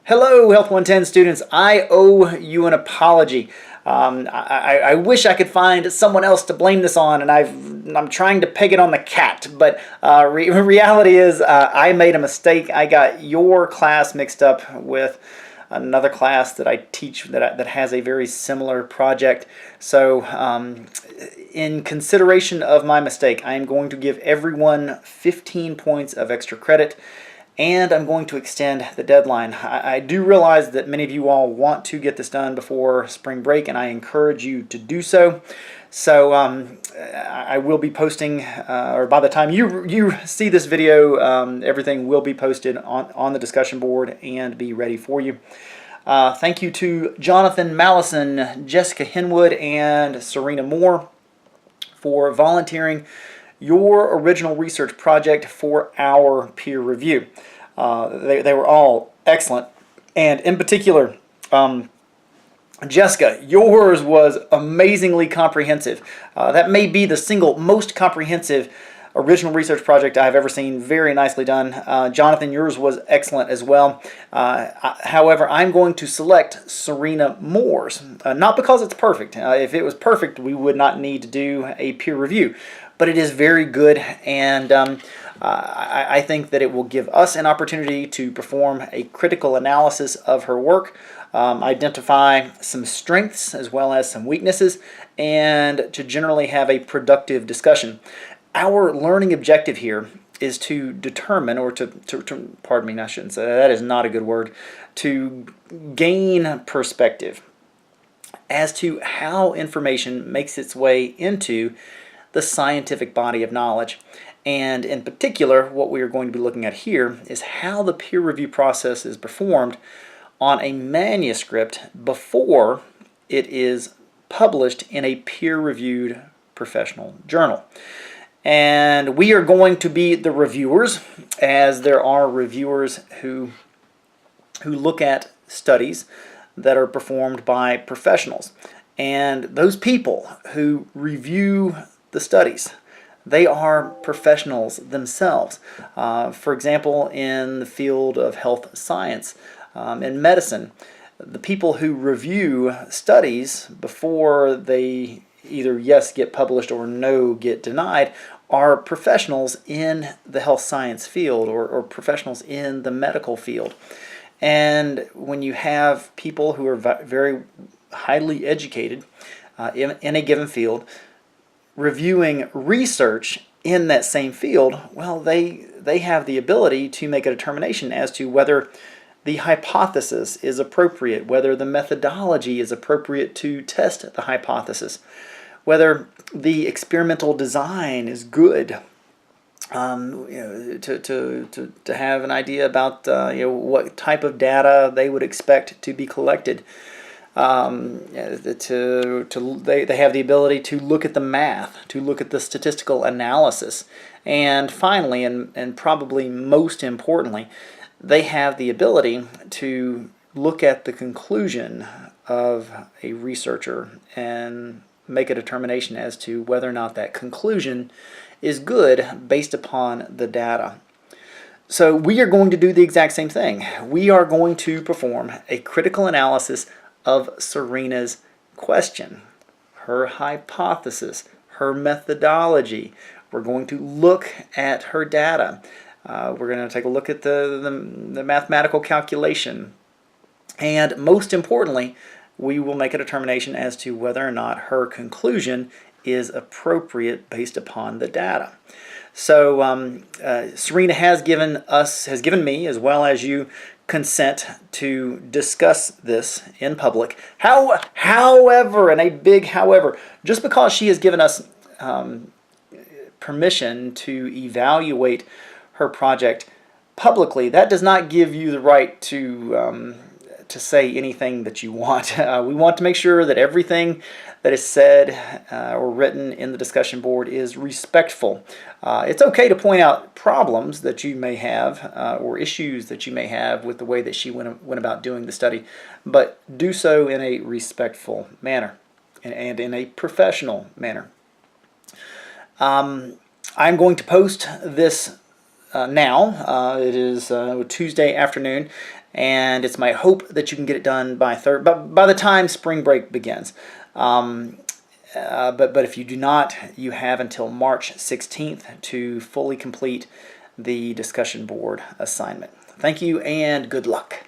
Hello, Health 110 students. I owe you an apology. I wish I could find someone else to blame this on, and I'm trying to peg it on the cat, but reality is I made a mistake. I got your class mixed up with another class that I teach that has a very similar project. So in consideration of my mistake, I am going to give everyone 15 points of extra credit, and I'm going to extend the deadline. I do realize that many of you all want to get this done before spring break, and I encourage you to do so. So I will be posting, or by the time you see this video, everything will be posted on the discussion board and be ready for you. Thank you to Jonathan Mallison, Jessica Henwood, and Serena Moore for volunteering your original research project for our peer review. They were all excellent, and in particular, Jessica, yours was amazingly comprehensive. That may be the single most comprehensive original research project I've ever seen. Very nicely done. Jonathan, yours was excellent as well. However, I'm going to select Serena Moore's, not because it's perfect. If it was perfect, we would not need to do a peer review. But it is very good, and I think that it will give us an opportunity to perform a critical analysis of her work, identify some strengths as well as some weaknesses, and to generally have a productive discussion. Our learning objective here is to determine, or to pardon me, I shouldn't say that, that is not a good word, to gain perspective as to how information makes its way into the scientific body of knowledge. And in particular, what we are going to be looking at here is how the peer review process is performed on a manuscript before it is published in a peer-reviewed professional journal. And we are going to be the reviewers, as there are reviewers who look at studies that are performed by professionals. And those people who review the studies, they are professionals themselves. For example, in the field of health science, in medicine, the people who review studies before they either yes get published or no get denied are professionals in the health science field, or professionals in the medical field. And when you have people who are very highly educated in a given field reviewing research in that same field, well, they have the ability to make a determination as to whether the hypothesis is appropriate, whether the methodology is appropriate to test the hypothesis, whether the experimental design is good, to have an idea about what type of data they would expect to be collected. They have the ability to look at the math, to look at the statistical analysis, and finally, and probably most importantly, they have the ability to look at the conclusion of a researcher and make a determination as to whether or not that conclusion is good based upon the data. So we are going to do the exact same thing. We are going to perform a critical analysis of Serena's question, her hypothesis, her methodology. We're going to look at her data. We're going to take a look at the mathematical calculation. And most importantly, we will make a determination as to whether or not her conclusion is appropriate based upon the data. So Serena has given me, as well as you, consent to discuss this in public. However, and a big however, just because she has given us permission to evaluate her project publicly, that does not give you the right to say anything that you want. We want to make sure that everything that is said or written in the discussion board is respectful. It's okay to point out problems that you may have or issues that you may have with the way that she went about doing the study, but do so in a respectful manner and in a professional manner. I'm going to post this now. It is Tuesday afternoon, and it's my hope that you can get it done by by the time spring break begins. But if you do not, you have until March 16th to fully complete the discussion board assignment. Thank you and good luck.